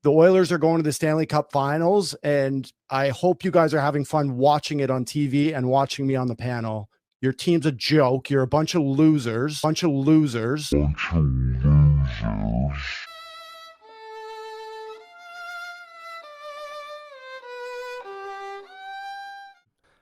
The Oilers are going to the Stanley Cup Finals, and I hope you guys are having fun watching it on TV and watching me on the panel. Your team's a joke. You're a bunch of losers.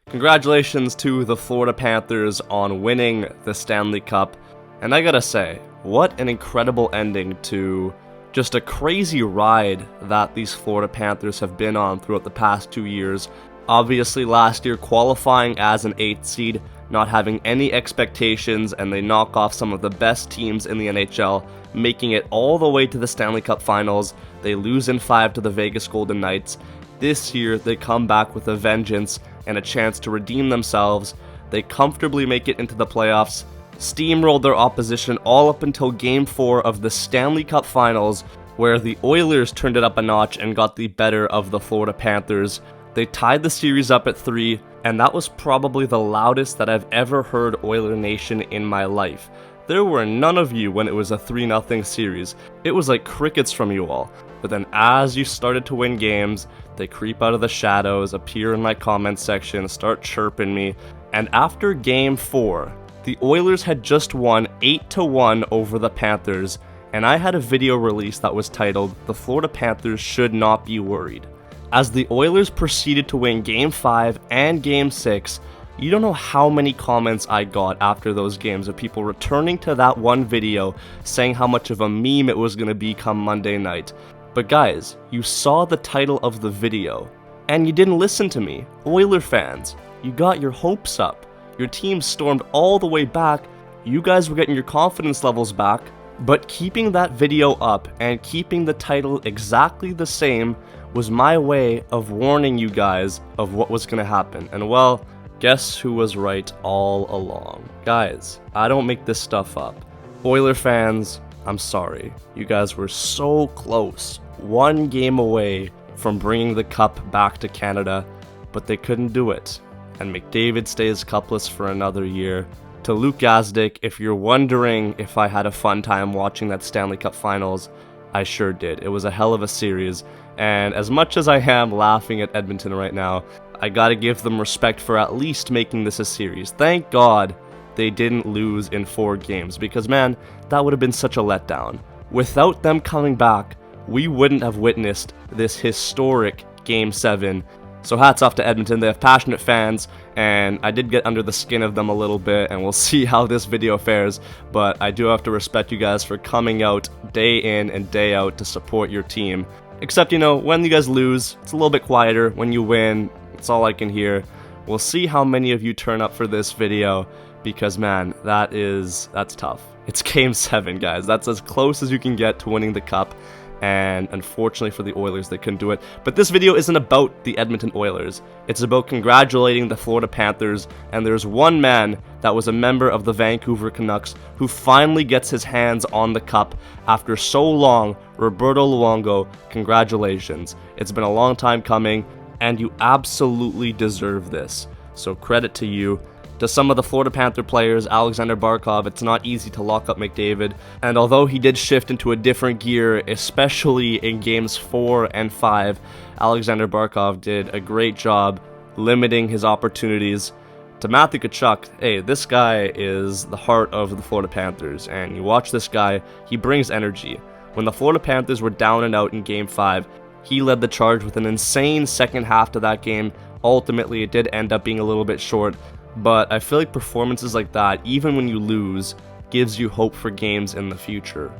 Congratulations to the Florida Panthers on winning the Stanley Cup. And I gotta say, what an incredible ending to just a crazy ride that these Florida Panthers have been on throughout the past 2 years. Obviously last year qualifying as an 8th seed, not having any expectations, and they knock off some of the best teams in the NHL, making it all the way to the Stanley Cup Finals. They lose in 5 to the Vegas Golden Knights. This year they come back with a vengeance and a chance to redeem themselves. They comfortably make it into the playoffs, steamrolled their opposition all up until Game 4 of the Stanley Cup Finals, where the Oilers turned it up a notch and got the better of the Florida Panthers. They tied the series up at 3, and that was probably the loudest that I've ever heard Oiler Nation in my life. There were none of you when it was a 3-0 series. It was like crickets from you all. But then as you started to win games, they creep out of the shadows, appear in my comment section, start chirping me. And after Game 4, the Oilers had just won 8-1 over the Panthers, and I had a video release that was titled, "The Florida Panthers Should Not Be Worried." As the Oilers proceeded to win Game 5 and Game 6, you don't know how many comments I got after those games of people returning to that one video, saying how much of a meme it was going to be come Monday night. But guys, you saw the title of the video, and you didn't listen to me. Oiler fans, you got your hopes up. Your team stormed all the way back. You guys were getting your confidence levels back, but keeping that video up and keeping the title exactly the same was my way of warning you guys of what was going to happen. And well, guess who was right all along? Guys, I don't make this stuff up. Oiler fans, I'm sorry. You guys were so close, one game away from bringing the cup back to Canada, but they couldn't do it. And McDavid stays cupless for another year. To Luke Gazdic, if you're wondering if I had a fun time watching that Stanley Cup Finals, I sure did. It was a hell of a series, and as much as I am laughing at Edmonton right now, I gotta give them respect for at least making this a series. Thank God they didn't lose in 4 games, because man, that would have been such a letdown. Without them coming back, we wouldn't have witnessed this historic Game 7. So hats off to Edmonton. They have passionate fans, and I did get under the skin of them a little bit, and we'll see how this video fares, but I do have to respect you guys for coming out day in and day out to support your team. Except, you know, when you guys lose, it's a little bit quieter. When you win, it's all I can hear. We'll see how many of you turn up for this video, because man, that's tough. It's Game 7, guys. That's as close as you can get to winning the cup. And unfortunately for the Oilers, they couldn't do it. But this video isn't about the Edmonton Oilers. It's about congratulating the Florida Panthers, and there's one man that was a member of the Vancouver Canucks who finally gets his hands on the cup after so long. Roberto Luongo, congratulations. It's been a long time coming, and you absolutely deserve this. So credit to you. To some of the Florida Panther players, Aleksander Barkov, it's not easy to lock up McDavid, and although he did shift into a different gear, especially in Games 4 and 5, Aleksander Barkov did a great job limiting his opportunities. To Matthew Tkachuk, hey, this guy is the heart of the Florida Panthers, and you watch this guy, he brings energy. When the Florida Panthers were down and out in Game 5, he led the charge with an insane second half to that game. Ultimately, it did end up being a little bit short, but I feel like performances like that, even when you lose, gives you hope for games in the future.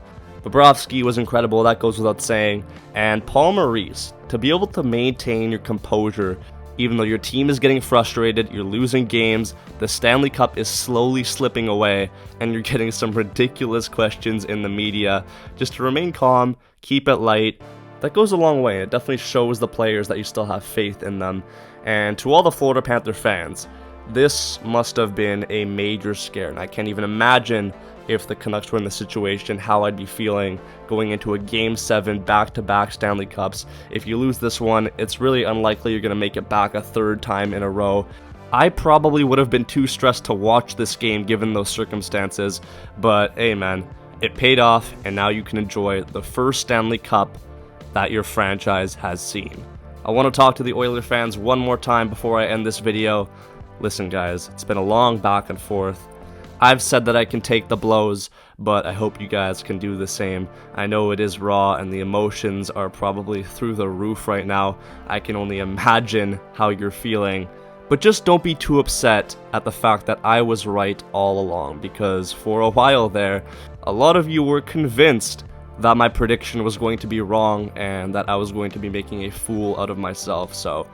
Bobrovsky was incredible, that goes without saying, and Paul Maurice, to be able to maintain your composure, even though your team is getting frustrated, you're losing games, the Stanley Cup is slowly slipping away, and you're getting some ridiculous questions in the media, just to remain calm, keep it light, that goes a long way. It definitely shows the players that you still have faith in them. And to all the Florida Panther fans, this must have been a major scare, and I can't even imagine if the Canucks were in the situation, how I'd be feeling going into a Game 7 back-to-back Stanley Cups. If you lose this one, it's really unlikely you're going to make it back a third time in a row. I probably would have been too stressed to watch this game given those circumstances, but hey man, it paid off, and now you can enjoy the first Stanley Cup that your franchise has seen. I want to talk to the Oilers fans one more time before I end this video. Listen guys, it's been a long back and forth. I've said that I can take the blows, but I hope you guys can do the same. I know it is raw and the emotions are probably through the roof right now. I can only imagine how you're feeling. But just don't be too upset at the fact that I was right all along, because for a while there, a lot of you were convinced that my prediction was going to be wrong and that I was going to be making a fool out of myself. So,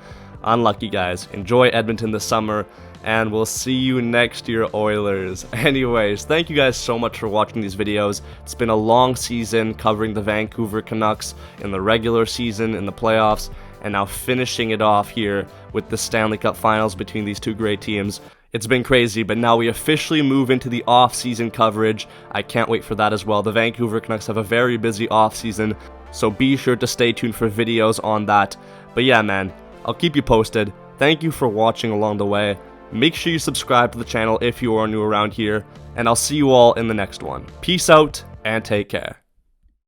unlucky guys. Enjoy Edmonton this summer, and we'll see you next year, Oilers. Anyways, thank you guys so much for watching these videos. It's been a long season covering the Vancouver Canucks in the regular season, in the playoffs, and now finishing it off here with the Stanley Cup Finals between these two great teams. It's been crazy, but now we officially move into the off-season coverage. I can't wait for that as well. The Vancouver Canucks have a very busy off-season, so be sure to stay tuned for videos on that. But yeah, man, I'll keep you posted. Thank you for watching along the way. Make sure you subscribe to the channel if you are new around here, and I'll see you all in the next one. Peace out, and take care.